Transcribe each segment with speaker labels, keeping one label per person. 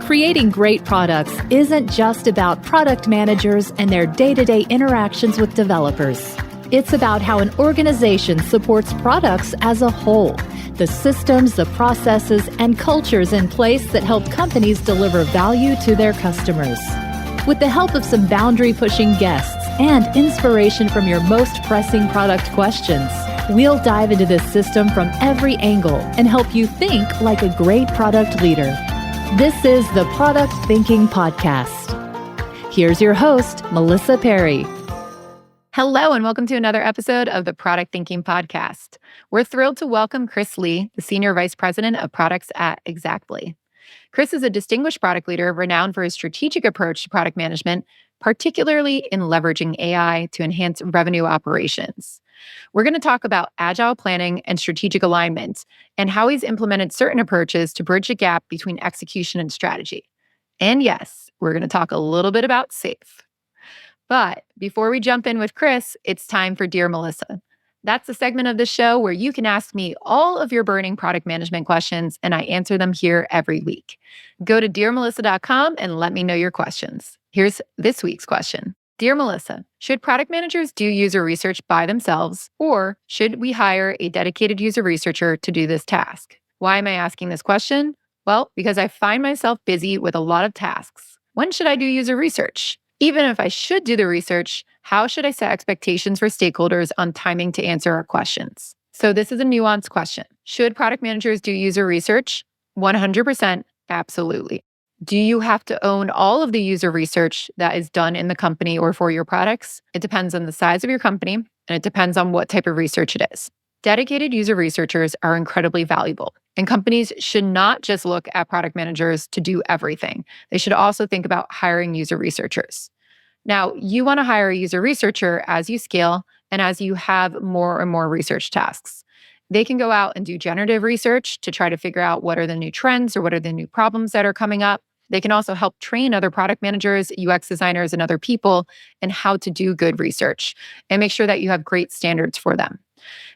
Speaker 1: Creating great products isn't just about product managers and their day-to-day interactions with developers. It's about how an organization supports products as a whole, the systems, the processes, and cultures in place that help companies deliver value to their customers. With the help of some boundary-pushing guests and inspiration from your most pressing product questions, we'll dive into this system from every angle and help you think like a great product leader. This is the Product Thinking Podcast. Here's your host, Melissa Perri.
Speaker 2: Hello, and welcome to another episode of the Product Thinking Podcast. We're thrilled to welcome Chris Lee, the Senior Vice President of Products at Xactly. Chris is a distinguished product leader renowned for his strategic approach to product management, particularly in leveraging AI to enhance revenue operations. We're going to talk about agile planning and strategic alignment and how he's implemented certain approaches to bridge the gap between execution and strategy. And yes, we're going to talk a little bit about SAFe. But before we jump in with Chris, it's time for Dear Melissa. That's the segment of the show where you can ask me all of your burning product management questions, and I answer them here every week. Go to dearmelissa.com and let me know your questions. Here's this week's question. Dear Melissa, should product managers do user research by themselves, or should we hire a dedicated user researcher to do this task? Why am I asking this question? Well, because I find myself busy with a lot of tasks. When should I do user research? Even if I should do the research, how should I set expectations for stakeholders on timing to answer our questions? So this is a nuanced question. Should product managers do user research? 100%, absolutely. Do you have to own all of the user research that is done in the company or for your products? It depends on the size of your company, and it depends on what type of research it is. Dedicated user researchers are incredibly valuable, and companies should not just look at product managers to do everything. They should also think about hiring user researchers. Now, you want to hire a user researcher as you scale and as you have more and more research tasks. They can go out and do generative research to try to figure out what are the new trends or what are the new problems that are coming up. They can also help train other product managers, UX designers, and other people in how to do good research and make sure that you have great standards for them.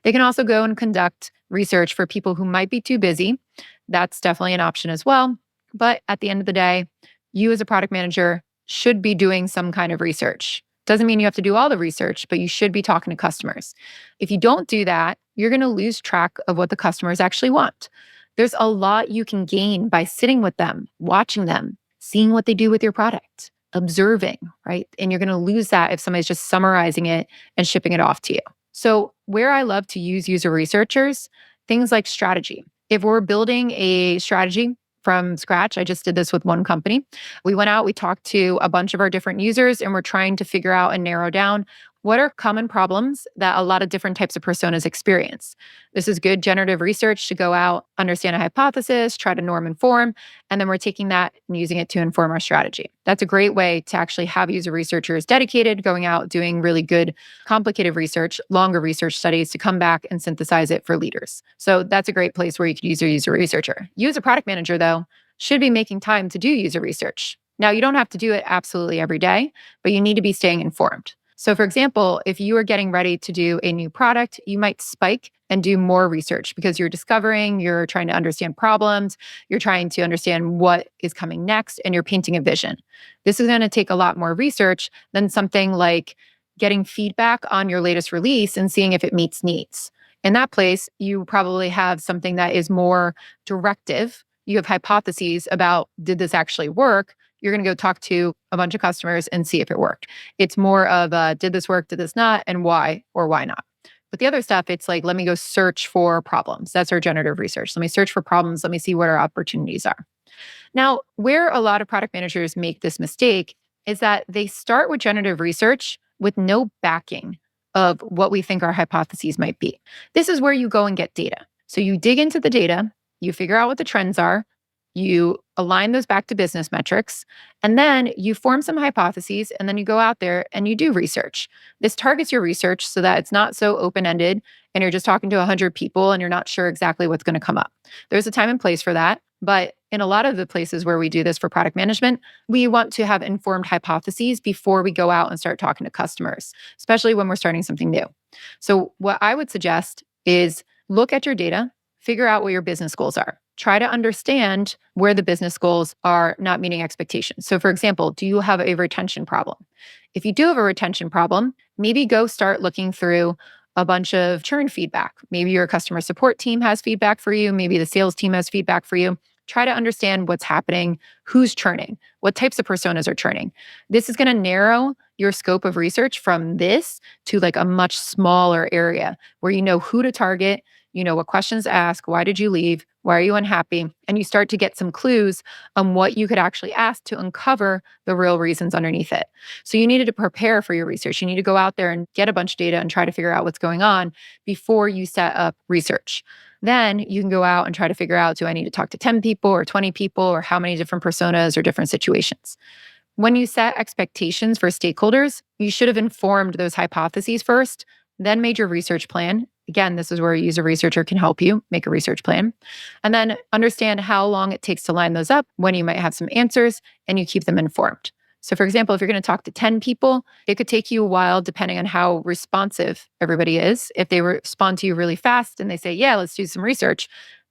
Speaker 2: They can also go and conduct research for people who might be too busy. That's definitely an option as well. But at the end of the day, you as a product manager should be doing some kind of research. Doesn't mean you have to do all the research, but you should be talking to customers. If you don't do that, you're going to lose track of what the customers actually want. There's a lot you can gain by sitting with them, watching them, seeing what they do with your product, observing, right? And you're going to lose that if somebody's just summarizing it and shipping it off to you. So where I love to use user researchers, things like strategy. If we're building a strategy from scratch, I just did this with one company. We went out, we talked to a bunch of our different users, and we're trying to figure out and narrow down what are common problems that a lot of different types of personas experience. This is good generative research to go out, understand a hypothesis, try to norm inform, and then we're taking that and using it to inform our strategy. That's a great way to actually have user researchers dedicated, going out, doing really good, complicated research, longer research studies to come back and synthesize it for leaders. So that's a great place where you could use your user researcher. You as a product manager, though, should be making time to do user research. Now, you don't have to do it absolutely every day, but you need to be staying informed. So for example, if you are getting ready to do a new product, you might spike and do more research because you're discovering, you're trying to understand problems, you're trying to understand what is coming next, and you're painting a vision. This is going to take a lot more research than something like getting feedback on your latest release and seeing if it meets needs. In that place, you probably have something that is more directive. You have hypotheses about, did this actually work? You're going to go talk to a bunch of customers and see if it worked. It's more of did this work, did this not, and why or why not. But the other stuff, it's like, let me go search for problems. That's our generative research. Let me search for problems. Let me see what our opportunities are. Now, where a lot of product managers make this mistake is that they start with generative research with no backing of what we think our hypotheses might be. This is where you go and get data. So you dig into the data, you figure out what the trends are, you align those back to business metrics, and then you form some hypotheses, and then you go out there and you do research. This targets your research so that it's not so open-ended and you're just talking to 100 people and you're not sure exactly what's going to come up. There's a time and place for that, but in a lot of the places where we do this for product management, we want to have informed hypotheses before we go out and start talking to customers, especially when we're starting something new. So what I would suggest is look at your data, figure out what your business goals are. try to understand where the business goals are not meeting expectations. So for example, do you have a retention problem? If you do have a retention problem, maybe go start looking through a bunch of churn feedback. Maybe your customer support team has feedback for you. Maybe the sales team has feedback for you. Try to understand what's happening, who's churning, what types of personas are churning. This is going to narrow your scope of research from this to like a much smaller area where you know who to target, you know what questions to ask, why did you leave, why are you unhappy, and you start to get some clues on what you could actually ask to uncover the real reasons underneath it. So you needed to prepare for your research. You need to go out there and get a bunch of data and try to figure out what's going on before you set up research. Then you can go out and try to figure out, do I need to talk to 10 people or 20 people or how many different personas or different situations? When you set expectations for stakeholders, you should have informed those hypotheses first, then made your research plan. Again, this is where a user researcher can help you make a research plan. And then understand how long it takes to line those up, when you might have some answers, and you keep them informed. So for example, if you're going to talk to 10 people, it could take you a while depending on how responsive everybody is. If they respond to you really fast and they say, yeah, let's do some research,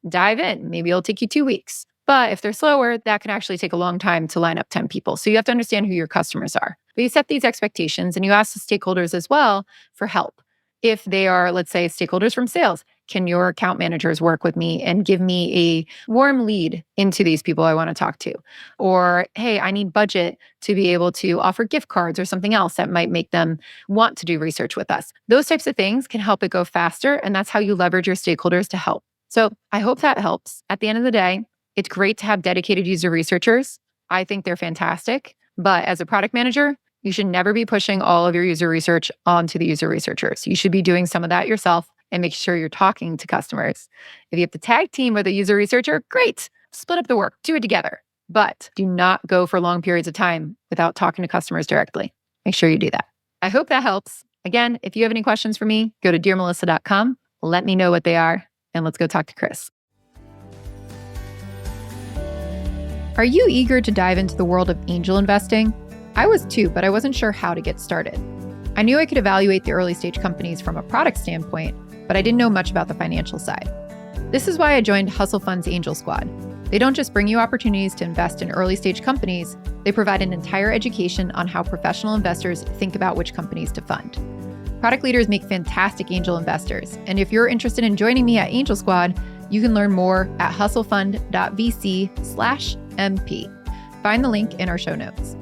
Speaker 2: dive in. Maybe it'll take you 2 weeks. But if they're slower, that can actually take a long time to line up 10 people. So you have to understand who your customers are. But you set these expectations and you ask the stakeholders as well for help. If they are, let's say, stakeholders from sales, can your account managers work with me and give me a warm lead into these people I want to talk to? Or, hey, I need budget to be able to offer gift cards or something else that might make them want to do research with us. Those types of things can help it go faster. And that's how you leverage your stakeholders to help. So I hope that helps. At the end of the day, it's great to have dedicated user researchers. I think they're fantastic. But as a product manager, you should never be pushing all of your user research onto the user researchers. You should be doing some of that yourself and make sure you're talking to customers. If you have to tag team with a user researcher, great. Split up the work, do it together. But do not go for long periods of time without talking to customers directly. Make sure you do that. I hope that helps. Again, if you have any questions for me, go to dearmelissa.com. Let me know what they are, and let's go talk to Chris. Are you eager to dive into the world of angel investing? I was too, but I wasn't sure how to get started. I knew I could evaluate the early stage companies from a product standpoint, but I didn't know much about the financial side. This is why I joined Hustle Fund's Angel Squad. They don't just bring you opportunities to invest in early stage companies, they provide an entire education on how professional investors think about which companies to fund. Product leaders make fantastic angel investors, and if you're interested in joining me at Angel Squad, you can learn more at hustlefund.vc/MP. Find the link in our show notes.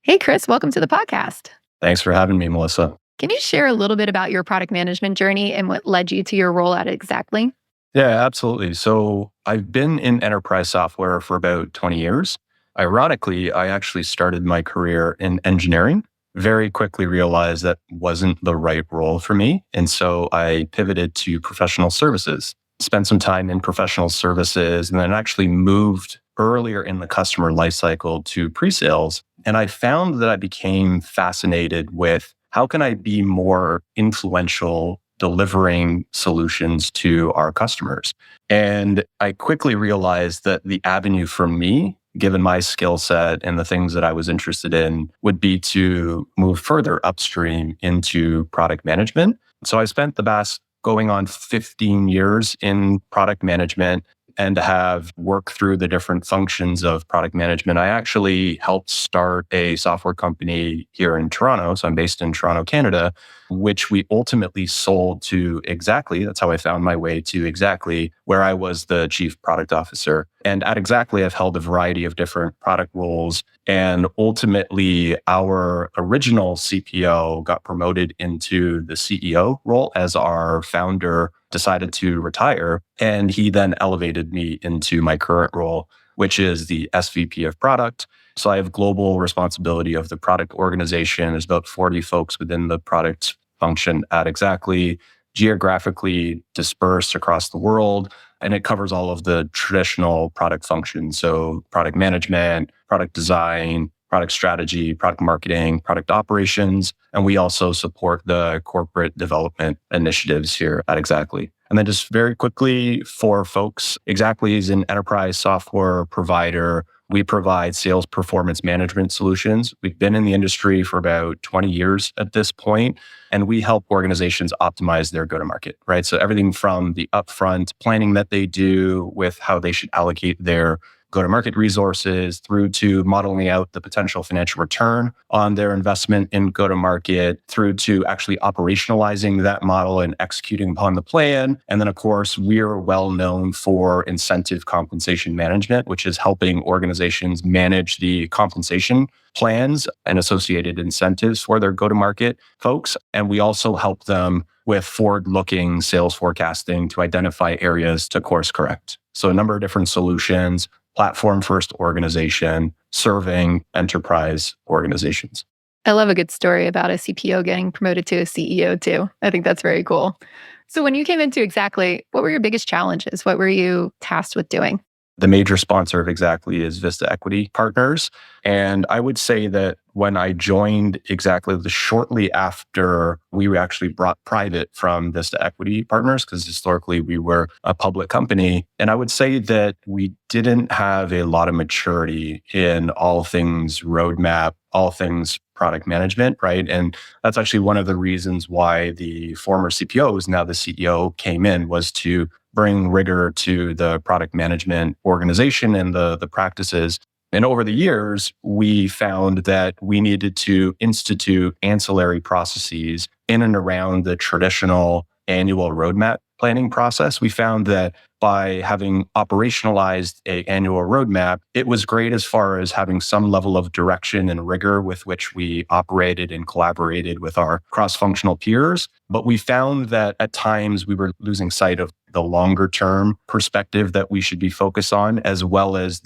Speaker 2: Hey, Chris, welcome to the podcast.
Speaker 3: Thanks for having me, Melissa.
Speaker 2: Can you share a little bit about your product management journey and what led you to your role at Xactly?
Speaker 3: Yeah, absolutely. So I've been in enterprise software for about 20 years. Ironically, I actually started my career in engineering, very quickly realized that wasn't the right role for me. And so I pivoted to professional services, spent some time in professional services, and then actually moved earlier in the customer lifecycle to pre-sales. And I found that I became fascinated with how can I be more influential delivering solutions to our customers. And I quickly realized that the avenue for me, given my skill set and the things that I was interested in, would be to move further upstream into product management. So I spent the past going on 15 years in product management and have worked through the different functions of product management. I actually helped start a software company here in Toronto. So I'm based in Toronto, Canada, which we ultimately sold to Xactly. That's how I found my way to Xactly, where I was the chief product officer. And at Xactly, I've held a variety of different product roles. And ultimately, our original CPO got promoted into the CEO role as our founder decided to retire. And he then elevated me into my current role, which is the SVP of Product. So I have global responsibility of the product organization. There's about 40 folks within the product function at Xactly, geographically dispersed across the world. And it covers all of the traditional product functions. So product management, product design, product strategy, product marketing, product operations. And we also support the corporate development initiatives here at Xactly. And then just very quickly for folks, Xactly is an enterprise software provider. We provide sales performance management solutions. We've been in the industry for about 20 years at this point, and we help organizations optimize their go-to-market, right? So everything from the upfront planning that they do with how they should allocate their go-to-market resources through to modeling out the potential financial return on their investment in go-to-market through to actually operationalizing that model and executing upon the plan. And then, of course, we're well known for incentive compensation management, which is helping organizations manage the compensation plans and associated incentives for their go-to-market folks. And we also help them with forward-looking sales forecasting to identify areas to course correct. So a number of different solutions, platform-first organization, serving enterprise organizations.
Speaker 2: I love a good story about a CPO getting promoted to a CEO too. I think that's very cool. So when you came into Xactly, what were your biggest challenges? What were you tasked with doing?
Speaker 3: The major sponsor of Xactly is Vista Equity Partners. And I would say that when I joined Xactly, shortly after we were actually brought private from Vista Equity Partners, because historically we were a public company. And I would say that we didn't have a lot of maturity in all things roadmap, all things product management, right? And that's actually one of the reasons why the former CPO, who's now the CEO, came in, was to bring rigor to the product management organization and the practices. And over the years, we found that we needed to institute ancillary processes in and around the traditional annual roadmap planning process. We found that by having operationalized an annual roadmap, it was great as far as having some level of direction and rigor with which we operated and collaborated with our cross-functional peers. But we found that at times we were losing sight of the longer term perspective that we should be focused on, as well as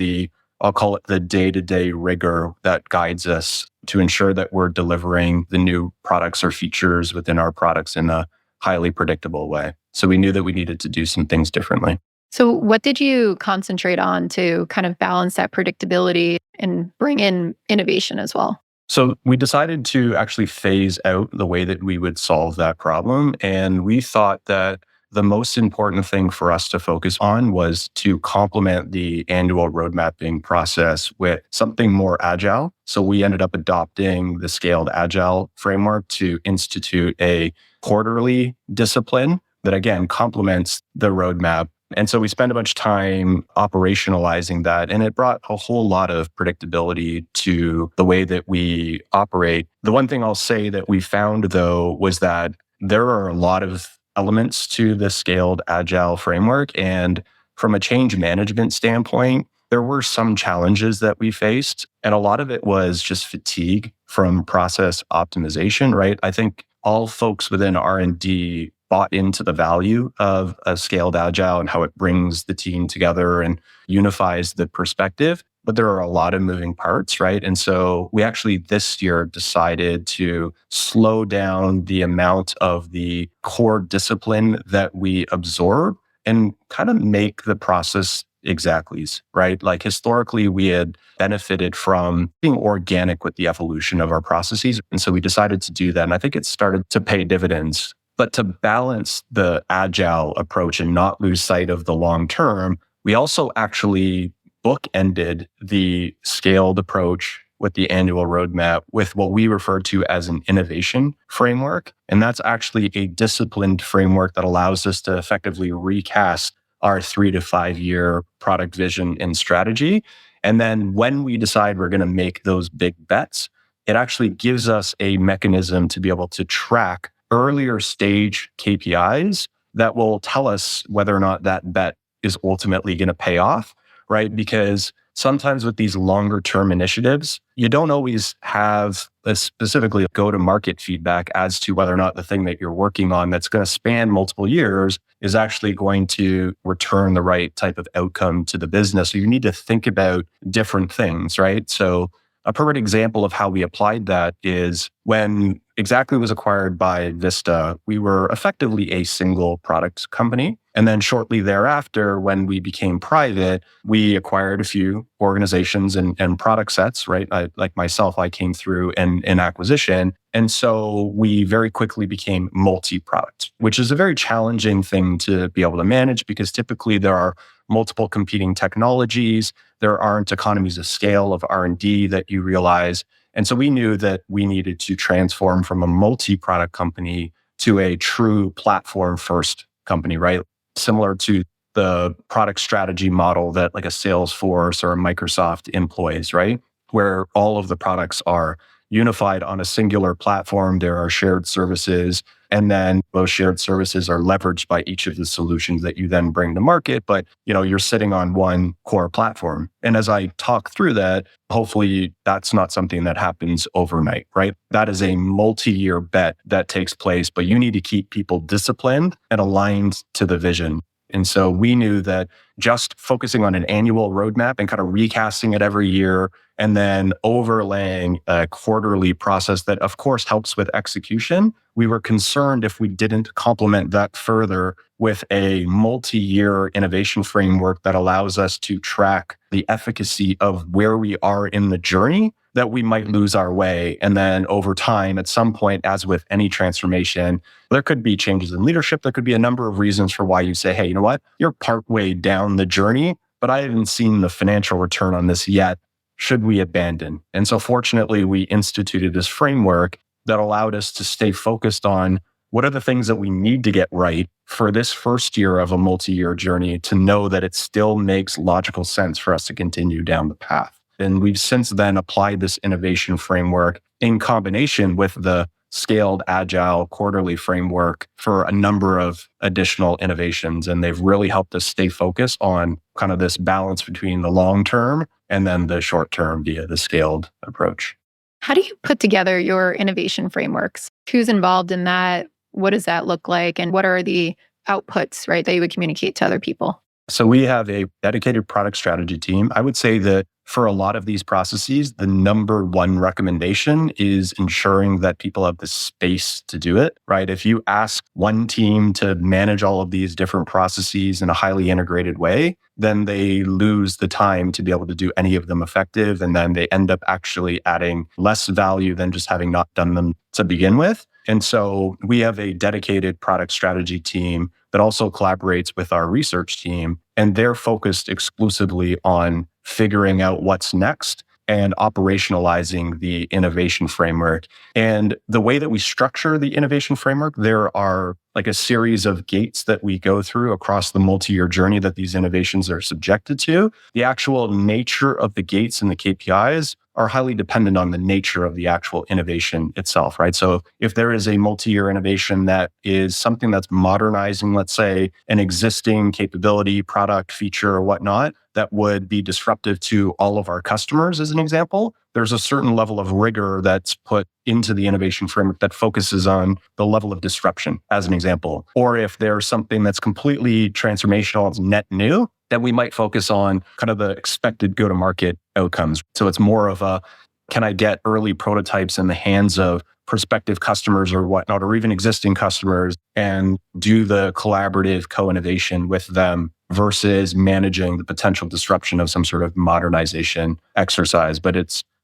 Speaker 3: I'll call it the day-to-day rigor that guides us to ensure that we're delivering the new products or features within our products in a highly predictable way. So we knew that we needed to do some things differently.
Speaker 2: So what did you concentrate on to kind of balance that predictability and bring in innovation as well?
Speaker 3: So we decided to actually phase out the way that we would solve that problem. And we thought that the most important thing for us to focus on was to complement the annual road mapping process with something more agile. So we ended up adopting the Scaled Agile Framework to institute a quarterly discipline that, again, complements the roadmap. And so we spent a bunch of time operationalizing that, and it brought a whole lot of predictability to the way that we operate. The one thing I'll say that we found, though, was that there are a lot of elements to the Scaled Agile Framework. And from a change management standpoint, there were some challenges that we faced. And a lot of it was just fatigue from process optimization, right? I think all folks within R&D bought into the value of a Scaled Agile and how it brings the team together and unifies the perspective. But there are a lot of moving parts, right? And so we actually this year decided to slow down the amount of the core discipline that we absorb and kind of make the process Xactly's, right? Like historically, we had benefited from being organic with the evolution of our processes. And so we decided to do that. And I think it started to pay dividends. But to balance the agile approach and not lose sight of the long term, we also actually bookended the scaled approach with the annual roadmap with what we refer to as an innovation framework. And that's actually a disciplined framework that allows us to effectively recast our 3 to 5 year product vision and strategy. And then when we decide we're going to make those big bets, it actually gives us a mechanism to be able to track earlier stage KPIs that will tell us whether or not that bet is ultimately going to pay off, right? Because sometimes with these longer term initiatives, you don't always have a specifically go-to-market feedback as to whether or not the thing that you're working on that's going to span multiple years is actually going to return the right type of outcome to the business. So you need to think about different things, right? So a perfect example of how we applied that is when Xactly was acquired by Vista, we were effectively a single product company. And then shortly thereafter, when we became private, we acquired a few organizations and product sets, right? Like myself, I came through an acquisition. And so we very quickly became multi-product, which is a very challenging thing to be able to manage because typically there are multiple competing technologies. There aren't economies of scale of R&D that you realize. And so we knew that we needed to transform from a multi-product company to a true platform-first company, right? Similar to the product strategy model that like a Salesforce or a Microsoft employs, right? Where all of the products are unified on a singular platform. There are shared services, and then those shared services are leveraged by each of the solutions that you then bring to market. But you're sitting on one core platform. And as I talk through that, hopefully that's not something that happens overnight, right? That is a multi-year bet that takes place, but you need to keep people disciplined and aligned to the vision. And so we knew that just focusing on an annual roadmap and kind of recasting it every year and then overlaying a quarterly process that, of course, helps with execution, we were concerned if we didn't complement that further with a multi-year innovation framework that allows us to track the efficacy of where we are in the journey, that we might lose our way. And then over time, at some point, as with any transformation, there could be changes in leadership. There could be a number of reasons for why you say, hey, you know what? You're partway down the journey, but I haven't seen the financial return on this yet. Should we abandon? And so fortunately, we instituted this framework that allowed us to stay focused on what are the things that we need to get right for this first year of a multi-year journey to know that it still makes logical sense for us to continue down the path. And we've since then applied this innovation framework in combination with the Scaled Agile quarterly framework for a number of additional innovations. And they've really helped us stay focused on kind of this balance between the long term and then the short term via the scaled approach.
Speaker 2: How do you put together your innovation frameworks? Who's involved in that? What does that look like? And what are the outputs, right, that you would communicate to other people?
Speaker 3: So we have a dedicated product strategy team. I would say that for a lot of these processes, the number one recommendation is ensuring that people have the space to do it, right? If you ask one team to manage all of these different processes in a highly integrated way, then they lose the time to be able to do any of them effective. And then they end up actually adding less value than just having not done them to begin with. And so we have a dedicated product strategy team that also collaborates with our research team, and they're focused exclusively on figuring out what's next and operationalizing the innovation framework. And the way that we structure the innovation framework, there are like a series of gates that we go through across the multi-year journey that these innovations are subjected to. The actual nature of the gates and the KPIs are highly dependent on the nature of the actual innovation itself, right? So if there is a multi-year innovation that is something that's modernizing, let's say, an existing capability, product, feature, or whatnot, that would be disruptive to all of our customers, as an example, there's a certain level of rigor that's put into the innovation framework that focuses on the level of disruption, as an example. Or if there's something that's completely transformational, it's net new, then we might focus on kind of the expected go-to-market outcomes. So it's more of a, can I get early prototypes in the hands of prospective customers or whatnot, or even existing customers, and do the collaborative co-innovation with them versus managing the potential disruption of some sort of modernization exercise. But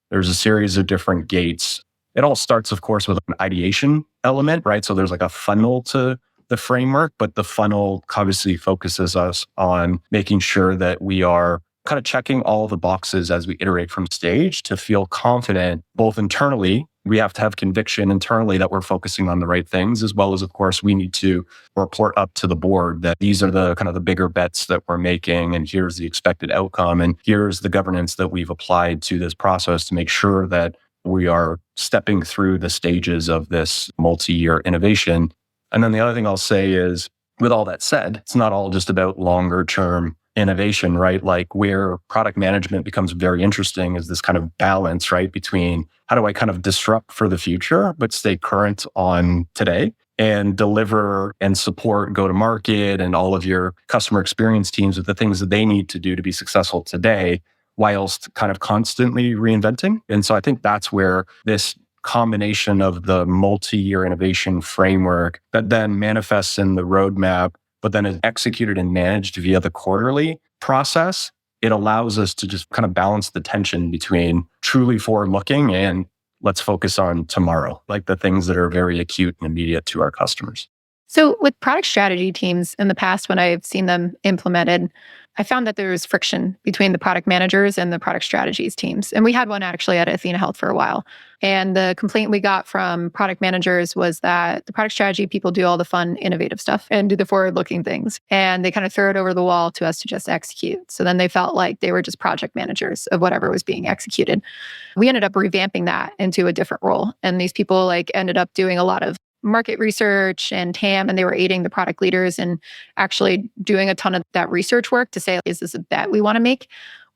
Speaker 3: there's a series of different gates. It all starts, of course, with an ideation element, right? So there's like a funnel to the framework, but the funnel obviously focuses us on making sure that we are kind of checking all the boxes as we iterate from stage to feel confident, both internally. We have to have conviction internally that we're focusing on the right things, as well as, of course, we need to report up to the board that these are the kind of the bigger bets that we're making, and here's the expected outcome, and here's the governance that we've applied to this process to make sure that we are stepping through the stages of this multi-year innovation. And then the other thing I'll say is, with all that said, it's not all just about longer term innovation, right? Like where product management becomes very interesting is this kind of balance, right? Between how do I kind of disrupt for the future, but stay current on today and deliver and support go-to-market and all of your customer experience teams with the things that they need to do to be successful today, whilst kind of constantly reinventing. And so I think that's where this combination of the multi-year innovation framework that then manifests in the roadmap, but then is executed and managed via the quarterly process, it allows us to just kind of balance the tension between truly forward-looking and let's focus on tomorrow, like the things that are very acute and immediate to our customers.
Speaker 2: So with product strategy teams in the past, when I've seen them implemented, I found that there was friction between the product managers and the product strategies teams. And we had one actually at Athena Health for a while. And the complaint we got from product managers was that the product strategy people do all the fun, innovative stuff and do the forward-looking things. And they kind of throw it over the wall to us to just execute. So then they felt like they were just project managers of whatever was being executed. We ended up revamping that into a different role. And these people ended up doing a lot of market research and TAM, and they were aiding the product leaders and actually doing a ton of that research work to say, is this a bet we want to make?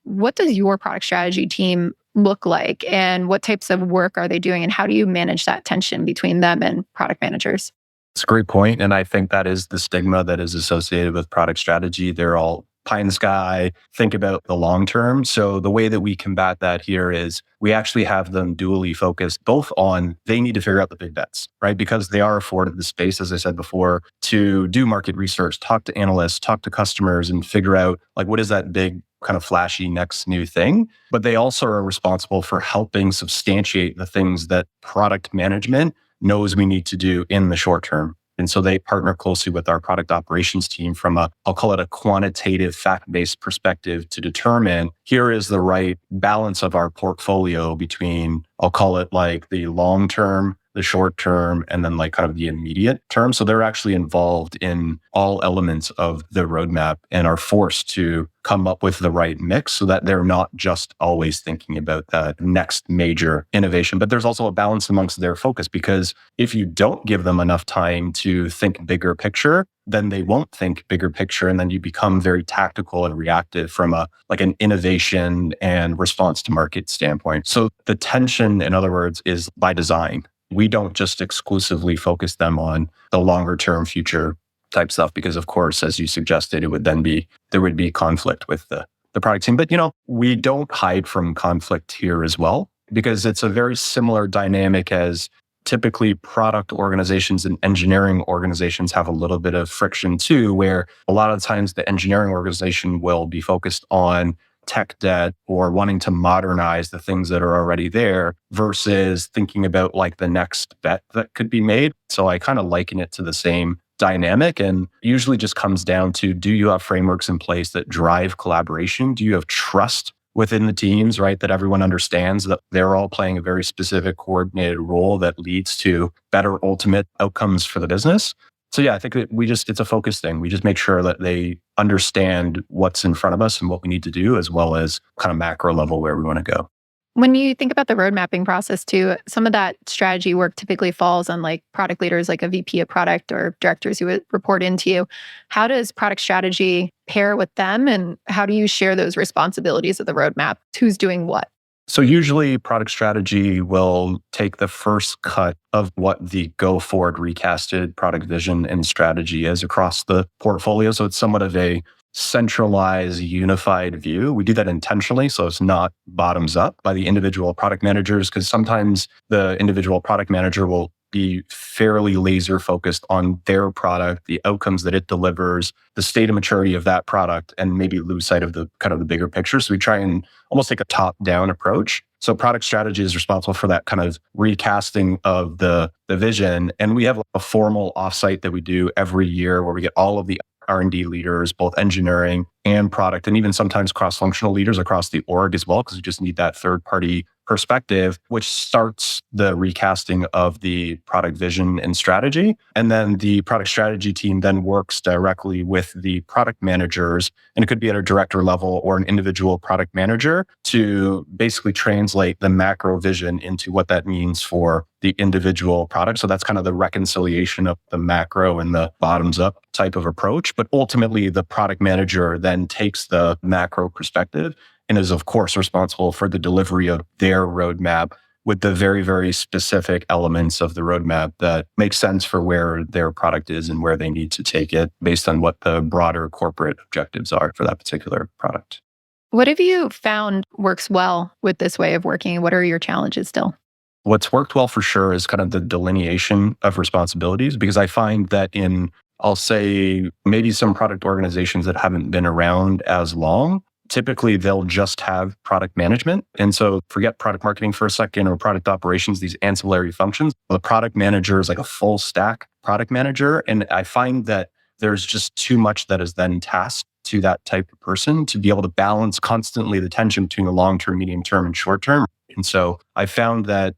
Speaker 2: What does your product strategy team look like, and what types of work are they doing, and how do you manage that tension between them and product managers?
Speaker 3: It's a great point, and I think that is the stigma that is associated with product strategy. They're all pie in the sky, think about the long term. So the way that we combat that here is we actually have them dually focused both on they need to figure out the big bets, right? Because they are afforded the space, as I said before, to do market research, talk to analysts, talk to customers, and figure out what is that big kind of flashy next new thing. But they also are responsible for helping substantiate the things that product management knows we need to do in the short term. And so they partner closely with our product operations team from I'll call it a quantitative fact-based perspective to determine here is the right balance of our portfolio between, I'll call it the long term, the short term, and then kind of the immediate term. So they're actually involved in all elements of the roadmap and are forced to come up with the right mix so that they're not just always thinking about that next major innovation. But there's also a balance amongst their focus, because if you don't give them enough time to think bigger picture, then they won't think bigger picture. And then you become very tactical and reactive from an innovation and response to market standpoint. So the tension, in other words, is by design. We don't just exclusively focus them on the longer term future type stuff, because of course, as you suggested, there would be conflict with the product team. But we don't hide from conflict here as well, because it's a very similar dynamic as typically product organizations and engineering organizations have a little bit of friction too, where a lot of times the engineering organization will be focused on tech debt or wanting to modernize the things that are already there versus thinking about the next bet that could be made. So I kind of liken it to the same dynamic, and usually just comes down to, do you have frameworks in place that drive collaboration? Do you have trust within the teams, right? That everyone understands that they're all playing a very specific coordinated role that leads to better ultimate outcomes for the business. So yeah, I think that it's a focus thing. We just make sure that they understand what's in front of us and what we need to do, as well as kind of macro level where we want to go.
Speaker 2: When you think about the road mapping process too, some of that strategy work typically falls on product leaders, like a VP of product or directors who would report into you. How does product strategy pair with them, and how do you share those responsibilities of the roadmap? Who's doing what?
Speaker 3: So usually product strategy will take the first cut of what the go forward recasted product vision and strategy is across the portfolio. So it's somewhat of a centralized, unified view. We do that intentionally, so it's not bottoms up by the individual product managers, because sometimes the individual product manager will be fairly laser focused on their product, the outcomes that it delivers, the state of maturity of that product, and maybe lose sight of the kind of the bigger picture. So we try and almost take a top-down approach. So product strategy is responsible for that kind of recasting of the vision. And we have a formal offsite that we do every year where we get all of the R&D leaders, both engineering and product, and even sometimes cross-functional leaders across the org as well, because we just need that third-party perspective, which starts the recasting of the product vision and strategy. And then the product strategy team then works directly with the product managers, and it could be at a director level or an individual product manager, to basically translate the macro vision into what that means for the individual product. So that's kind of the reconciliation of the macro and the bottoms up type of approach. But ultimately, the product manager then takes the macro perspective and is, of course, responsible for the delivery of their roadmap with the very, very specific elements of the roadmap that make sense for where their product is and where they need to take it based on what the broader corporate objectives are for that particular product.
Speaker 2: What have you found works well with this way of working? What are your challenges still?
Speaker 3: What's worked well for sure is kind of the delineation of responsibilities, because I find that in, I'll say, maybe some product organizations that haven't been around as long, typically they'll just have product management. And so forget product marketing for a second or product operations, these ancillary functions. The product manager is like a full stack product manager. And I find that there's just too much that is then tasked to that type of person to be able to balance constantly the tension between the long-term, medium-term, and short-term. And so I found that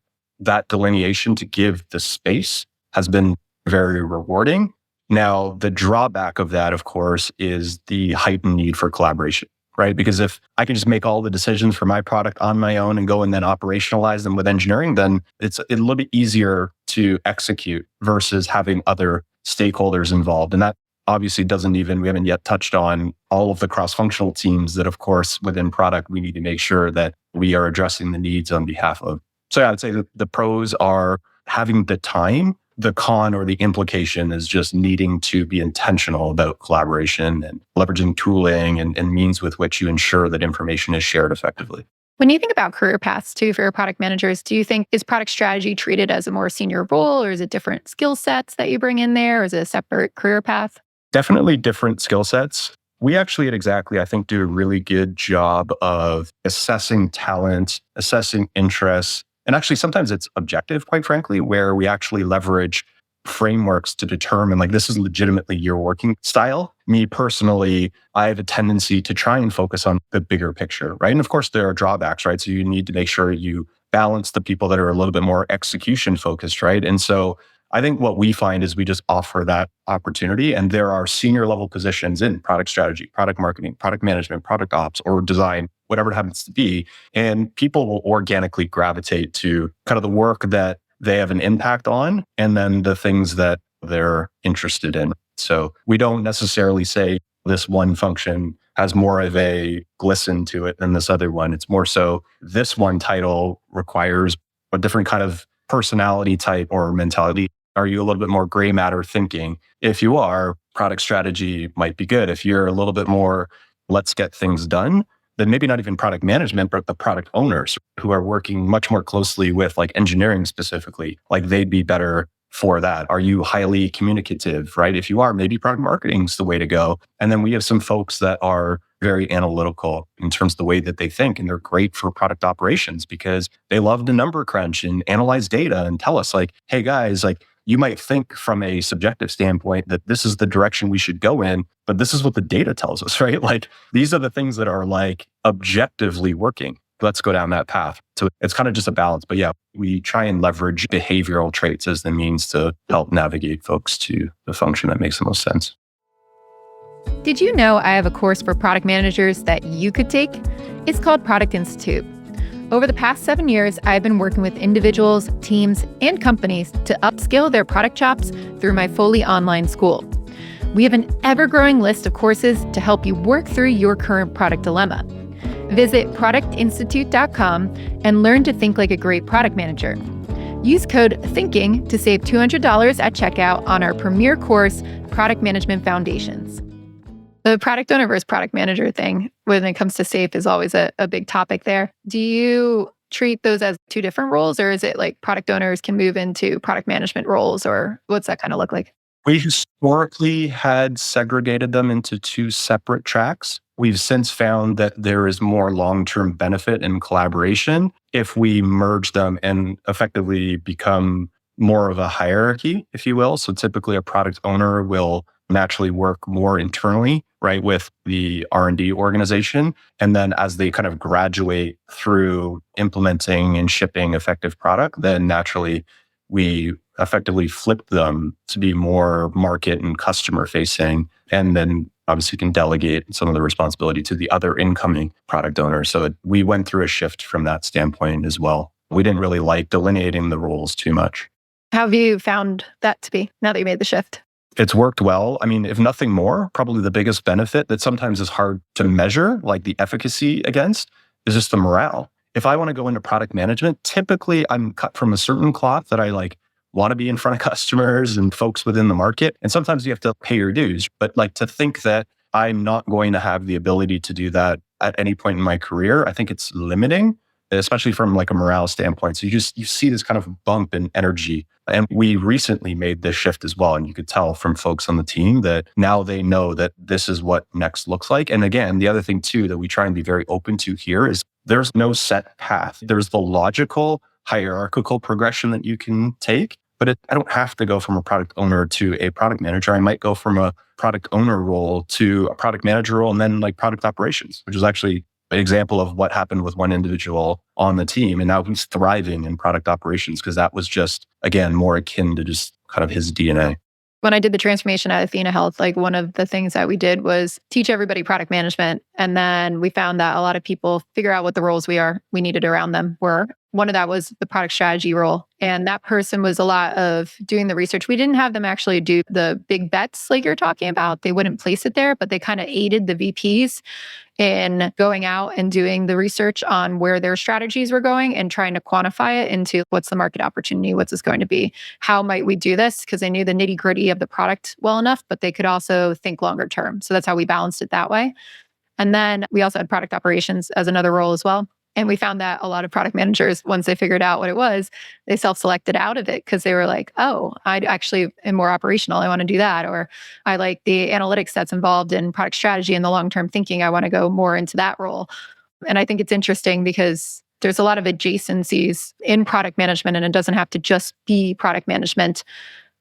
Speaker 3: delineation to give the space has been very rewarding. Now, the drawback of that, of course, is the heightened need for collaboration, right? Because if I can just make all the decisions for my product on my own and go and then operationalize them with engineering, then it's a little bit easier to execute versus having other stakeholders involved. And that obviously we haven't yet touched on all of the cross-functional teams that, of course, within product, we need to make sure that we are addressing the needs on behalf of. So yeah, I'd say that the pros are having the time. The con or the implication is just needing to be intentional about collaboration and leveraging tooling and means with which you ensure that information is shared effectively.
Speaker 2: When you think about career paths too for your product managers, do you think is product strategy treated as a more senior role, or is it different skill sets that you bring in there, or is it a separate career path?
Speaker 3: Definitely different skill sets. We actually at Xactly, I think, do a really good job of assessing talent, assessing interests. And actually, sometimes it's objective, quite frankly, where we actually leverage frameworks to determine, like, this is legitimately your working style. Me personally, I have a tendency to try and focus on the bigger picture, right? And of course, there are drawbacks, right? So you need to make sure you balance the people that are a little bit more execution focused, right? And so I think what we find is we just offer that opportunity. And there are senior level positions in product strategy, product marketing, product management, product ops, or design, whatever it happens to be. And people will organically gravitate to kind of the work that they have an impact on, and then the things that they're interested in. So we don't necessarily say this one function has more of a glisten to it than this other one. It's more so this one title requires a different kind of personality type or mentality. Are you a little bit more gray matter thinking? If you are, product strategy might be good. If you're a little bit more, let's get things done, then maybe not even product management, but the product owners who are working much more closely with like engineering specifically, like they'd be better for that. Are you highly communicative, right? If you are, maybe product marketing is the way to go. And then we have some folks that are very analytical in terms of the way that they think. And they're great for product operations because they love to number crunch and analyze data and tell us like, hey guys, like you might think from a subjective standpoint that this is the direction we should go in, but this is what the data tells us, right? Like these are the things that are like objectively working. Let's go down that path. So it's kind of just a balance. But yeah, we try and leverage behavioral traits as the means to help navigate folks to the function that makes the most sense.
Speaker 2: Did you know I have a course for product managers that you could take? It's called Product Institute. Over the past 7 years, I've been working with individuals, teams, and companies to upskill their product chops through my fully online school. We have an ever-growing list of courses to help you work through your current product dilemma. Visit productinstitute.com and learn to think like a great product manager. Use code THINKING to save $200 at checkout on our premier course, Product Management Foundations. The product owner versus product manager thing, when it comes to SAFe, is always a big topic there. Do you treat those as two different roles, or is it like product owners can move into product management roles, or what's that kind of look like?
Speaker 3: We historically had segregated them into two separate tracks. We've since found that there is more long-term benefit in collaboration if we merge them and effectively become more of a hierarchy, if you will. So typically a product owner will naturally work more internally, right, with the R&D organization. And then as they kind of graduate through implementing and shipping effective product, then naturally we effectively flip them to be more market and customer facing. And then obviously can delegate some of the responsibility to the other incoming product owner. So we went through a shift from that standpoint as well. We didn't really like delineating the roles too much.
Speaker 2: How have you found that to be now that you made the shift?
Speaker 3: It's worked well. I mean, if nothing more, probably the biggest benefit that sometimes is hard to measure, like the efficacy against, is just the morale. If I want to go into product management, typically I'm cut from a certain cloth that I like want to be in front of customers and folks within the market. And sometimes you have to pay your dues. But like to think that I'm not going to have the ability to do that at any point in my career, I think it's limiting. especially from like a morale standpoint. So you see this kind of bump in energy. And we recently made this shift as well. And you could tell from folks on the team that now they know that this is what next looks like. And again, the other thing too that we try and be very open to here is there's no set path. There's the logical hierarchical progression that you can take, but I don't have to go from a product owner to a product manager. I might go from a product owner role to a product manager role and then like product operations, which is actually an example of what happened with one individual on the team. And now he's thriving in product operations because that was just, again, more akin to just kind of his DNA.
Speaker 2: When I did the transformation at Athena Health, like one of the things that we did was teach everybody product management. And then we found that a lot of people figure out what the roles we needed around them were. One of that was the product strategy role. And that person was a lot of doing the research. We didn't have them actually do the big bets like you're talking about. They wouldn't place it there, but they kind of aided the VPs in going out and doing the research on where their strategies were going and trying to quantify it into what's the market opportunity, what's this going to be, how might we do this? Because they knew the nitty gritty of the product well enough, but they could also think longer term. So that's how we balanced it that way. And then we also had product operations as another role as well. And we found that a lot of product managers, once they figured out what it was, they self-selected out of it because they were like, oh, I actually am more operational. I want to do that. Or I like the analytics that's involved in product strategy and the long-term thinking. I want to go more into that role. And I think it's interesting because there's a lot of adjacencies in product management, and it doesn't have to just be product management.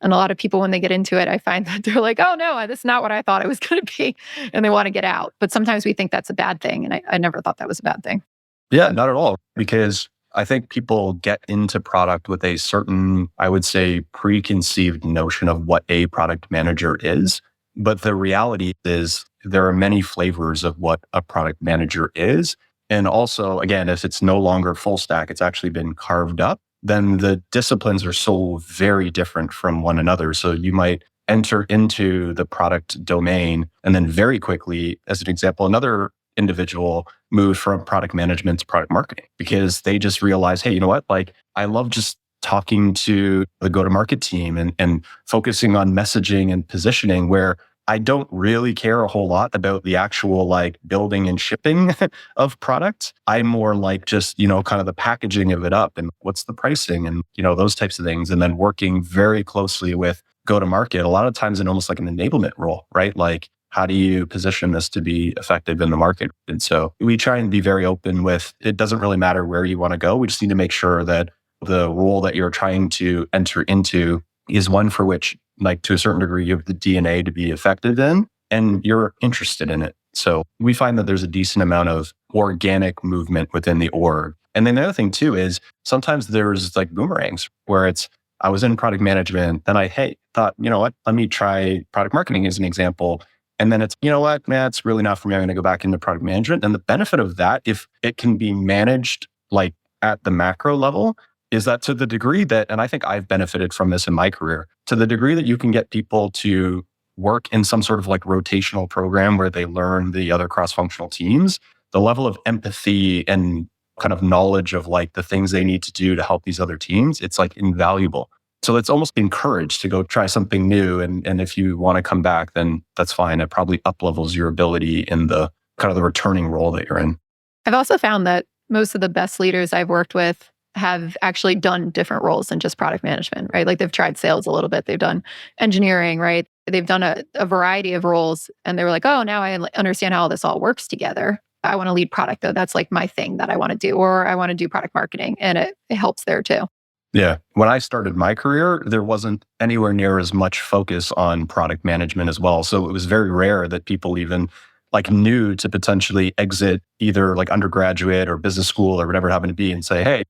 Speaker 2: And a lot of people, when they get into it, I find that they're like, oh no, this is not what I thought it was going to be. And they want to get out. But sometimes we think that's a bad thing. And I never thought that was a bad thing.
Speaker 3: Yeah, not at all. Because I think people get into product with a certain, I would say, preconceived notion of what a product manager is. But the reality is there are many flavors of what a product manager is. And also, again, if it's no longer full stack, it's actually been carved up, then the disciplines are so very different from one another. So you might enter into the product domain and then very quickly, as an example, another individual moved from product management to product marketing because they just realized, hey, you know what? Like, I love just talking to the go-to-market team and focusing on messaging and positioning where I don't really care a whole lot about the actual like building and shipping of product. I'm more like just, kind of the packaging of it up and what's the pricing and, those types of things. And then working very closely with go-to-market, a lot of times in almost like an enablement role, right? Like, how do you position this to be effective in the market? And so we try and be very open with, it doesn't really matter where you want to go. We just need to make sure that the role that you're trying to enter into is one for which, like to a certain degree, you have the DNA to be effective in, and you're interested in it. So we find that there's a decent amount of organic movement within the org. And then the other thing too is sometimes there's like boomerangs where I was in product management, then I thought, you know what, let me try product marketing as an example. And then it's, you know what, man, it's really not for me. I'm going to go back into product management. And the benefit of that, if it can be managed like at the macro level, is that to the degree that, and I think I've benefited from this in my career, to the degree that you can get people to work in some sort of like rotational program where they learn the other cross-functional teams, the level of empathy and kind of knowledge of like the things they need to do to help these other teams, it's like invaluable. So it's almost encouraged to go try something new. And if you want to come back, then that's fine. It probably up-levels your ability in the kind of the returning role that you're in.
Speaker 2: I've also found that most of the best leaders I've worked with have actually done different roles than just product management, right? Like they've tried sales a little bit. They've done engineering, right? They've done a variety of roles. And they were like, oh, now I understand how all this all works together. I want to lead product though. That's like my thing that I want to do, or I want to do product marketing. And it helps there too.
Speaker 3: Yeah. When I started my career, there wasn't anywhere near as much focus on product management as well. So it was very rare that people even like knew to potentially exit either like undergraduate or business school or whatever it happened to be and say, hey,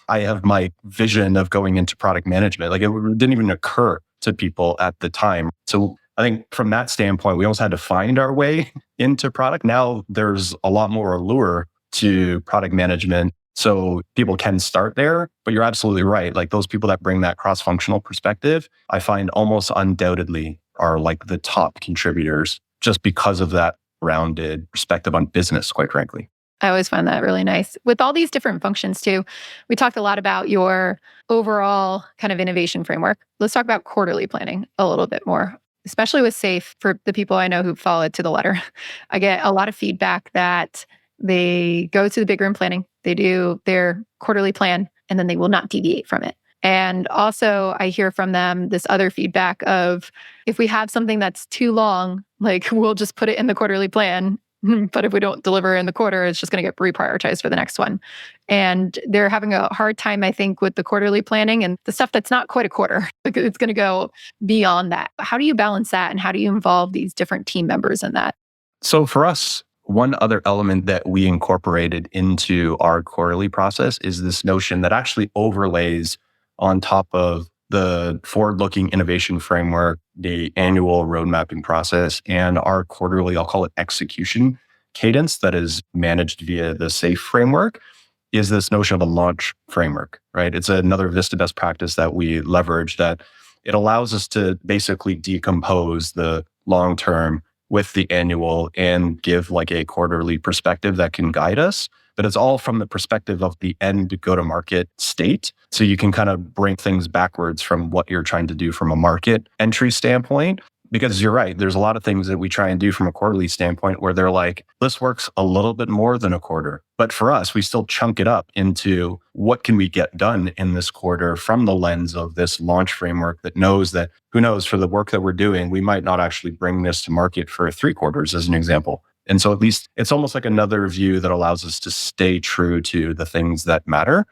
Speaker 3: I have my vision of going into product management. Like it didn't even occur to people at the time. So I think from that standpoint, we almost had to find our way into product. Now there's a lot more allure to product management. So people can start there, but you're absolutely right. Like those people that bring that cross-functional perspective, I find almost undoubtedly are like the top contributors just because of that rounded perspective on business, quite frankly.
Speaker 2: I always find that really nice. With all these different functions too, we talked a lot about your overall kind of innovation framework. Let's talk about quarterly planning a little bit more, especially with SAFe. For the people I know who follow it to the letter, I get a lot of feedback that they go to the big room planning. They do their quarterly plan and then they will not deviate from it. And also, I hear from them this other feedback of if we have something that's too long, like we'll just put it in the quarterly plan. But if we don't deliver in the quarter, it's just going to get reprioritized for the next one. And they're having a hard time, I think, with the quarterly planning and the stuff that's not quite a quarter. Like it's going to go beyond that. How do you balance that? And how do you involve these different team members in that?
Speaker 3: So for us, one other element that we incorporated into our quarterly process is this notion that actually overlays on top of the forward-looking innovation framework, the annual road mapping process, and our quarterly, I'll call it execution cadence that is managed via the SAFe framework, is this notion of a launch framework, right? It's another Vista best practice that we leverage that it allows us to basically decompose the long-term with the annual and give like a quarterly perspective that can guide us. But it's all from the perspective of the end go-to-market state. So you can kind of bring things backwards from what you're trying to do from a market entry standpoint. Because you're right, there's a lot of things that we try and do from a quarterly standpoint where they're like, this works a little bit more than a quarter. But for us, we still chunk it up into what can we get done in this quarter from the lens of this launch framework that knows that, who knows, for the work that we're doing, we might not actually bring this to market for 3 quarters as an example. And so at least it's almost like another view that allows us to stay true to the things that matter.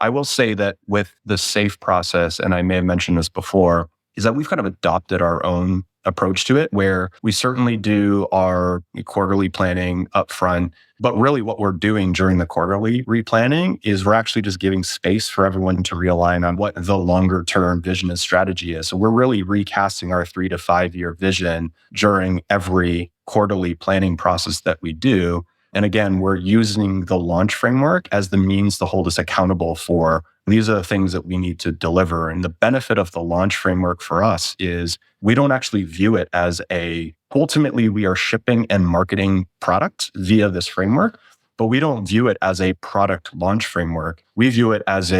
Speaker 3: I will say that with the SAFe process, and I may have mentioned this before, is that we've kind of adopted our own approach to it, where we certainly do our quarterly planning upfront. But really what we're doing during the quarterly replanning is we're actually just giving space for everyone to realign on what the longer term vision and strategy is. So we're really recasting our 3 to 5 year vision during every quarterly planning process that we do. And again, we're using the launch framework as the means to hold us accountable for these are the things that we need to deliver. And the benefit of the launch framework for us is we don't actually view it as ultimately we are shipping and marketing product via this framework, but we don't view it as a product launch framework. We view it as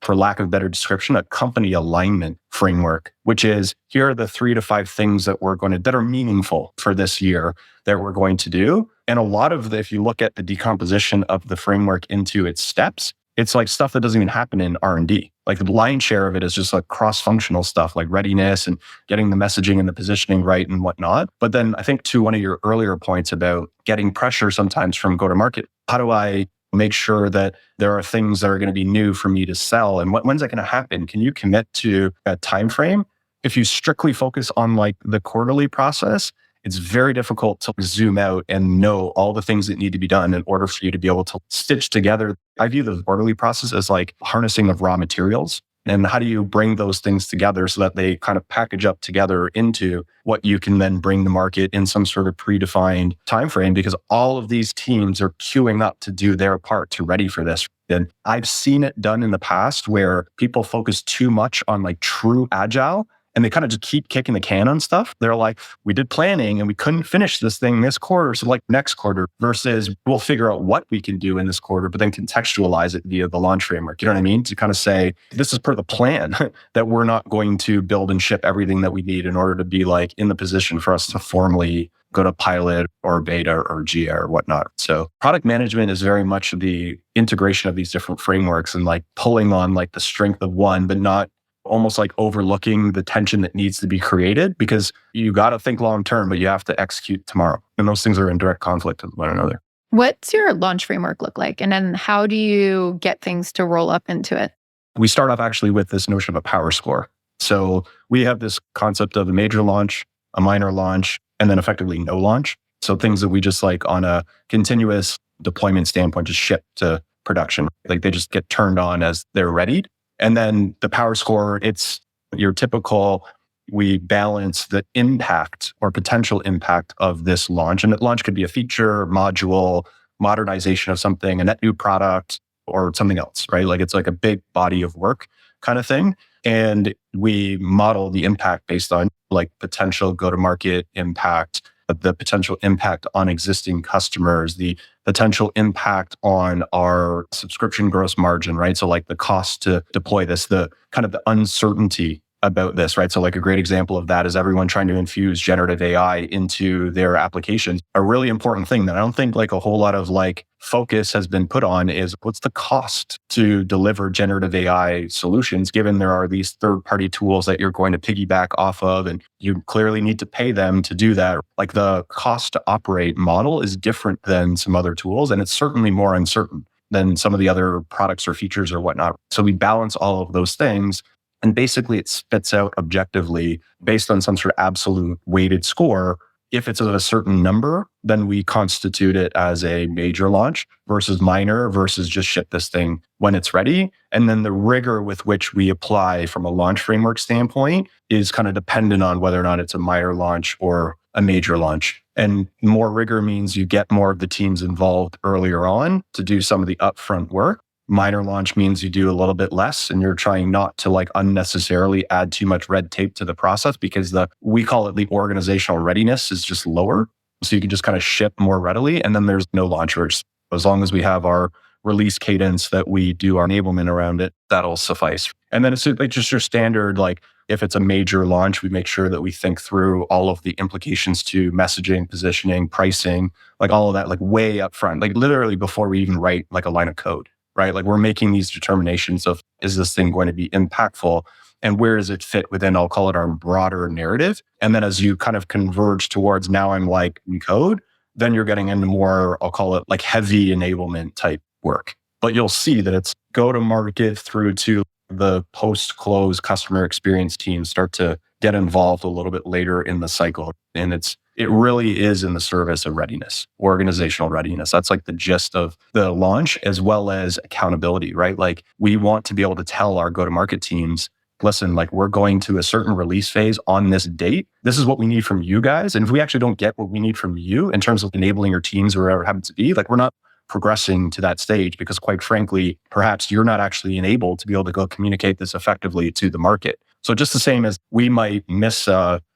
Speaker 3: for lack of a better description, a company alignment framework, which is here are the 3 to 5 things that that are meaningful for this year that we're going to do. And a lot of if you look at the decomposition of the framework into its steps, it's like stuff that doesn't even happen in R&D. Like the lion's share of it is just like cross-functional stuff like readiness and getting the messaging and the positioning right and whatnot. But then I think to one of your earlier points about getting pressure sometimes from go-to-market, how do I make sure that there are things that are going to be new for me to sell? And when's that going to happen? Can you commit to a time frame? If you strictly focus on like the quarterly process, it's very difficult to zoom out and know all the things that need to be done in order for you to be able to stitch together. I view the quarterly process as like harnessing of raw materials. And how do you bring those things together so that they kind of package up together into what you can then bring to market in some sort of predefined time frame? Because all of these teams are queuing up to do their part to ready for this. And I've seen it done in the past where people focus too much on like true agile. And they kind of just keep kicking the can on stuff. They're like, we did planning and we couldn't finish this thing this quarter. So like next quarter versus we'll figure out what we can do in this quarter, but then contextualize it via the launch framework. You know what I mean? To kind of say, this is per the plan that we're not going to build and ship everything that we need in order to be like in the position for us to formally go to pilot or beta or GA or whatnot. So product management is very much the integration of these different frameworks and like pulling on like the strength of one, but not almost like overlooking the tension that needs to be created because you got to think long term, but you have to execute tomorrow. And those things are in direct conflict with one another.
Speaker 2: What's your launch framework look like? And then how do you get things to roll up into it?
Speaker 3: We start off actually with this notion of a power score. So we have this concept of a major launch, a minor launch, and then effectively no launch. So things that we just like on a continuous deployment standpoint, just ship to production. Like they just get turned on as they're ready. And then the power score, it's your typical, we balance the impact or potential impact of this launch. And that launch could be a feature, module, modernization of something, a net new product, or something else, right? Like it's like a big body of work kind of thing. And we model the impact based on like potential go-to-market impact, the potential impact on existing customers, the potential impact on our subscription gross margin, right? So like the cost to deploy this, the kind of the uncertainty about this, right? So like a great example of that is everyone trying to infuse generative AI into their applications. A really important thing that I don't think like a whole lot of like focus has been put on is what's the cost to deliver generative AI solutions, given there are these third-party tools that you're going to piggyback off of, and you clearly need to pay them to do that. Like the cost to operate model is different than some other tools, and it's certainly more uncertain than some of the other products or features or whatnot. So we balance all of those things. And basically, it spits out objectively based on some sort of absolute weighted score. If it's of a certain number, then we constitute it as a major launch versus minor versus just ship this thing when it's ready. And then the rigor with which we apply from a launch framework standpoint is kind of dependent on whether or not it's a minor launch or a major launch. And more rigor means you get more of the teams involved earlier on to do some of the upfront work. Minor launch means you do a little bit less and you're trying not to like unnecessarily add too much red tape to the process because we call it the organizational readiness is just lower. So you can just kind of ship more readily. And then there's no launch risk. As long as we have our release cadence that we do our enablement around it, that'll suffice. And then it's like just your standard, like if it's a major launch, we make sure that we think through all of the implications to messaging, positioning, pricing, like all of that, like way up front, like literally before we even write like a line of code. Right? Like we're making these determinations of, is this thing going to be impactful? And where does it fit within, I'll call it our broader narrative. And then as you kind of converge towards now I'm like in code, then you're getting into more, I'll call it like heavy enablement type work. But you'll see that it's go to market through to the post-close customer experience team start to get involved a little bit later in the cycle. And it really is in the service of readiness, organizational readiness. That's like the gist of the launch as well as accountability, right? Like we want to be able to tell our go-to-market teams, listen, like we're going to a certain release phase on this date. This is what we need from you guys. And if we actually don't get what we need from you in terms of enabling your teams or whatever it happens to be, like we're not progressing to that stage because quite frankly, perhaps you're not actually enabled to be able to go communicate this effectively to the market. So just the same as we might miss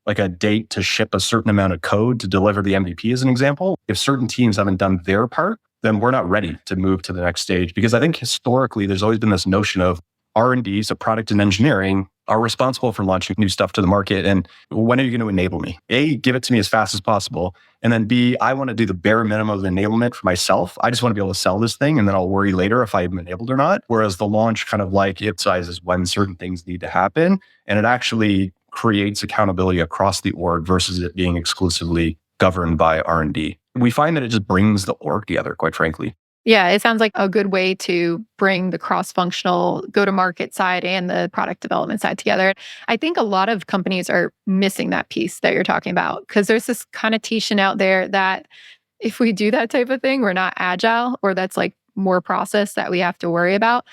Speaker 3: like a date to ship a certain amount of code to deliver the MVP as an example. If certain teams haven't done their part, then we're not ready to move to the next stage. Because I think historically, there's always been this notion of R&D, so product and engineering, are responsible for launching new stuff to the market. And when are you going to enable me? A, give it to me as fast as possible. And then B, I want to do the bare minimum of enablement for myself. I just want to be able to sell this thing and then I'll worry later if I'm enabled or not. Whereas the launch kind of like emphasizes when certain things need to happen. And it actually creates accountability across the org versus it being exclusively governed by R&D. We find that it just brings the org together, quite frankly.
Speaker 2: Yeah, it sounds like a good way to bring the cross-functional go-to-market side and the product development side together. I think a lot of companies are missing that piece that you're talking about because there's this connotation out there that if we do that type of thing, we're not agile or that's like more process that we have to worry about.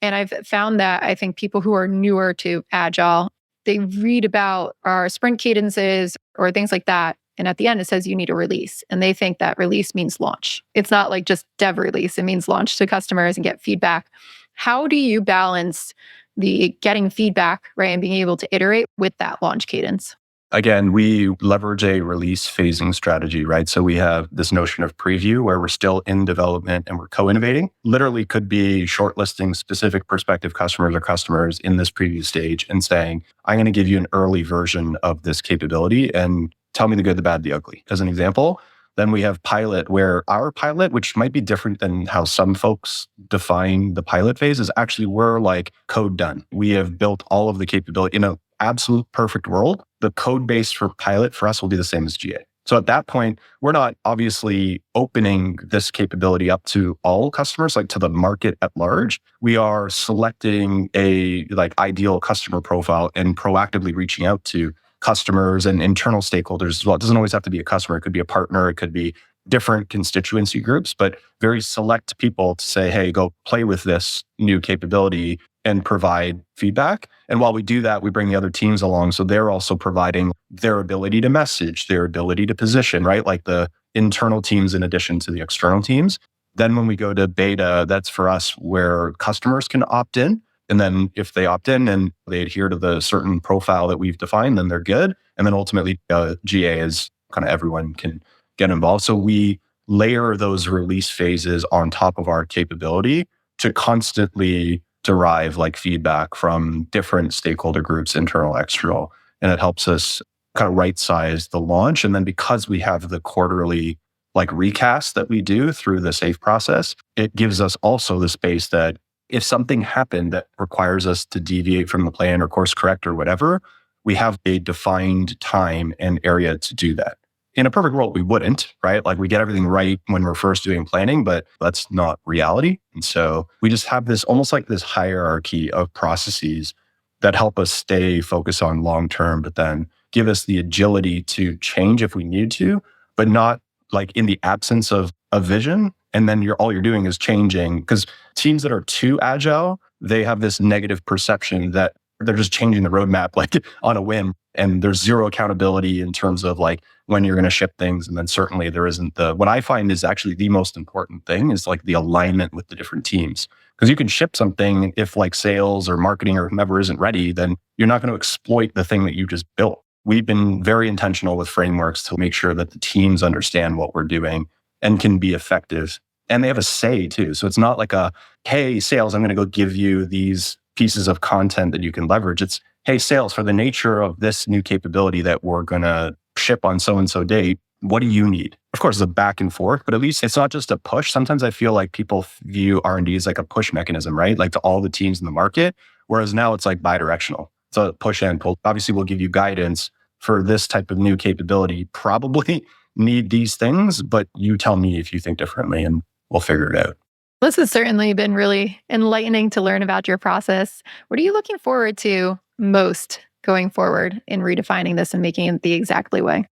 Speaker 2: And I've found that I think people who are newer to agile, they read about our sprint cadences or things like that. And at the end, it says you need a release. And they think that release means launch. It's not like just dev release. It means launch to customers and get feedback. How do you balance the getting feedback, right, and being able to iterate with that launch cadence?
Speaker 3: Again, we leverage a release phasing strategy, right? So we have this notion of preview where we're still in development and we're co-innovating. Literally could be shortlisting specific prospective customers or customers in this preview stage and saying, I'm going to give you an early version of this capability and tell me the good, the bad, the ugly. As an example, then we have pilot where our pilot, which might be different than how some folks define the pilot phase, is actually we're like code done. We have built all of the capability in an absolute perfect world. The code base for pilot for us will be the same as GA. So at that point, we're not obviously opening this capability up to all customers, like to the market at large. We are selecting a like ideal customer profile and proactively reaching out to customers and internal stakeholders as well. It doesn't always have to be a customer. It could be a partner. It could be different constituency groups, but very select people to say, hey, go play with this new capability and provide feedback. And while we do that, we bring the other teams along. So they're also providing their ability to message, their ability to position, right? Like the internal teams in addition to the external teams. Then when we go to beta, that's for us where customers can opt in. And then if they opt in and they adhere to the certain profile that we've defined, then they're good. And then ultimately GA is kind of everyone can get involved. So we layer those release phases on top of our capability to constantly derive like feedback from different stakeholder groups, internal, external, and it helps us kind of right size the launch. And then because we have the quarterly like recast that we do through the SAFe process, it gives us also the space that if something happened that requires us to deviate from the plan or course correct or whatever, we have a defined time and area to do that. In a perfect world, we wouldn't, right? Like we get everything right when we're first doing planning, but that's not reality. And so we just have this almost like this hierarchy of processes that help us stay focused on long-term, but then give us the agility to change if we need to, but not like in the absence of a vision. And then all you're doing is changing, because teams that are too agile, they have this negative perception that they're just changing the roadmap like on a whim. And there's zero accountability in terms of like when you're going to ship things. And then certainly there isn't what I find is actually the most important thing is like the alignment with the different teams. Because you can ship something if like sales or marketing or whomever isn't ready, then you're not going to exploit the thing that you just built. We've been very intentional with frameworks to make sure that the teams understand what we're doing and can be effective. And they have a say too. So it's not like hey, sales, I'm going to go give you these pieces of content that you can leverage. It's, hey, sales, for the nature of this new capability that we're going to ship on so-and-so date, what do you need? Of course, it's a back and forth, but at least it's not just a push. Sometimes I feel like people view R&D as like a push mechanism, right? Like to all the teams in the market, whereas now it's like bidirectional. It's a push and pull. Obviously, we'll give you guidance for this type of new capability. Probably need these things, but you tell me if you think differently and we'll figure it out.
Speaker 2: This has certainly been really enlightening to learn about your process. What are you looking forward to most going forward in redefining this and making it the Xactly way?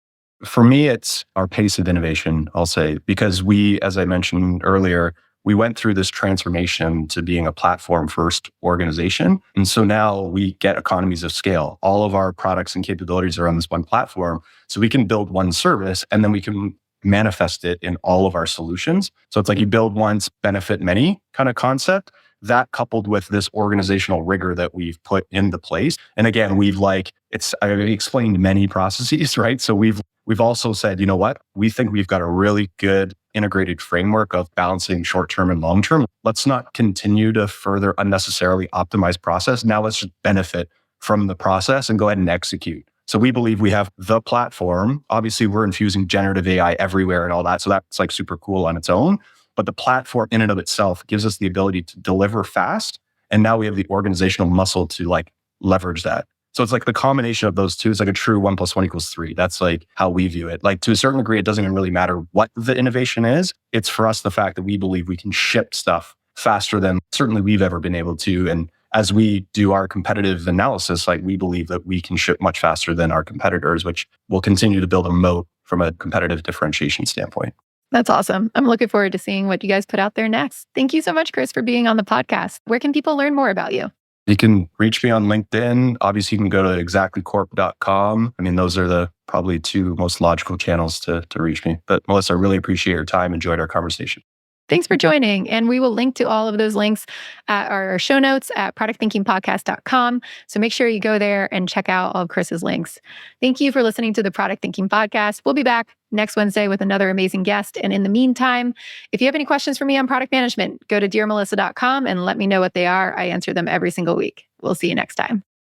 Speaker 3: For me, it's our pace of innovation, I'll say, because we, as I mentioned earlier, we went through this transformation to being a platform first organization. And so now we get economies of scale. All of our products and capabilities are on this one platform. So we can build one service and then we can manifest it in all of our solutions. So it's like you build once, benefit many kind of concept. That coupled with this organizational rigor that we've put into place. And again, I've explained many processes, right? So we've also said, you know what? We think we've got a really good integrated framework of balancing short-term and long-term. Let's not continue to further unnecessarily optimize process. Now let's just benefit from the process and go ahead and execute. So we believe we have the platform. Obviously, we're infusing generative AI everywhere and all that. So that's like super cool on its own. But the platform in and of itself gives us the ability to deliver fast. And now we have the organizational muscle to like leverage that. So it's like the combination of those two is like a true 1 + 1 = 3. That's like how we view it. Like to a certain degree, it doesn't even really matter what the innovation is. It's for us the fact that we believe we can ship stuff faster than certainly we've ever been able to. And as we do our competitive analysis, like we believe that we can ship much faster than our competitors, which will continue to build a moat from a competitive differentiation standpoint.
Speaker 2: That's awesome. I'm looking forward to seeing what you guys put out there next. Thank you so much, Chris, for being on the podcast. Where can people learn more about you?
Speaker 3: You can reach me on LinkedIn. Obviously, you can go to xactlycorp.com. I mean, those are the probably two most logical channels to reach me. But Melissa, I really appreciate your time. Enjoyed our conversation.
Speaker 2: Thanks for joining. And we will link to all of those links at our show notes at productthinkingpodcast.com. So make sure you go there and check out all of Chris's links. Thank you for listening to the Product Thinking Podcast. We'll be back next Wednesday with another amazing guest. And in the meantime, if you have any questions for me on product management, go to dearmelissa.com and let me know what they are. I answer them every single week. We'll see you next time.